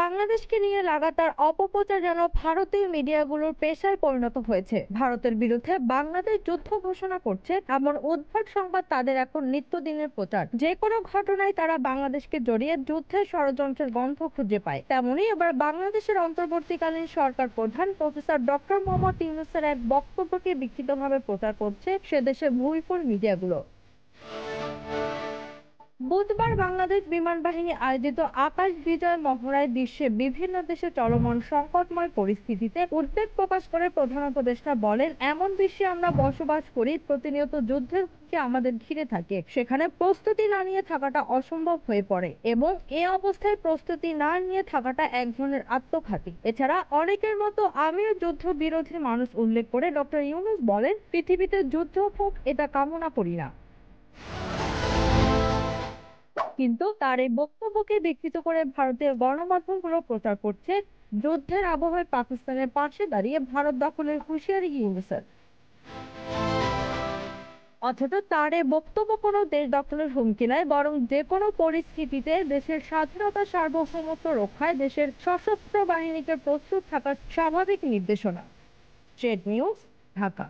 বাংলাদেশকে নিয়ে লাগাতার অপপ্রচার যেন ভারতীয় মিডিয়াগুলোর পেশায় পরিণত হয়েছে। ভারতের বিরুদ্ধে বাংলাদেশ যুদ্ধ ঘোষণা করছে এমন উদ্ভট সংবাদ তাদের এখন নিত্যদিনের প্রচার। যে কোনো ঘটনায় তারা বাংলাদেশকে জড়িয়ে যুদ্ধের ষড়যন্ত্রের গন্ধ খুঁজে পায়। তেমনি এবার বাংলাদেশের অন্তর্বর্তীকালীন সরকার প্রধান প্রফেসর ডক্টর মোহাম্মদ ইউনূসের এক বক্তব্যকে বিক্ষিপ্তভাবে প্রচার করছে সে দেশের ভুইফোর মিডিয়াগুলো। বুধবার বাংলাদেশ বিমান বাহিনী আয়োজিত আকাশ বিজয় মহড়ায় বিশ্বের বিভিন্ন দেশে চলমান সংকটময় পরিস্থিতিতে উদ্বেগ প্রকাশ করে প্রধান উপদেষ্টা বলেন, এমন বিশ্বে আমরা বসবাস করি, প্রতিনিয়ত যুদ্ধের হুমকি আমাদের ঘিরে থাকে। সেখানে প্রস্তুতি না নিয়ে থাকাটা অসম্ভব হয়ে পড়ে এবং এ অবস্থায় প্রস্তুতি না নিয়ে থাকাটা এক ধরনের আত্মঘাতী। এছাড়া অনেকের মতো আমিও যুদ্ধ বিরোধী মানুষ উল্লেখ করে ডক্টর ইউনূস বলেন, পৃথিবীতে যুদ্ধ হোক এটা কামনা করি না। কিন্তু তার এই বক্তব্যকে বিকৃত করে ভারতীয় গণমাধ্যমগুলো প্রচার করছে যুদ্ধের আবহে পাকিস্তানের পাশে দাঁড়িয়ে ভারত দখলের হুঁশিয়ারি ইউনূসের। অথচ তার এই বক্তব্য কোনো দেশ দখলের হুমকি নয়, বরং যে কোনো পরিস্থিতিতে দেশের স্বাধীনতা সার্বভৌমত্ব রক্ষায় দেশের সশস্ত্র বাহিনীকে প্রস্তুত থাকার স্বাভাবিক নির্দেশনা। Trade news, Dhaka.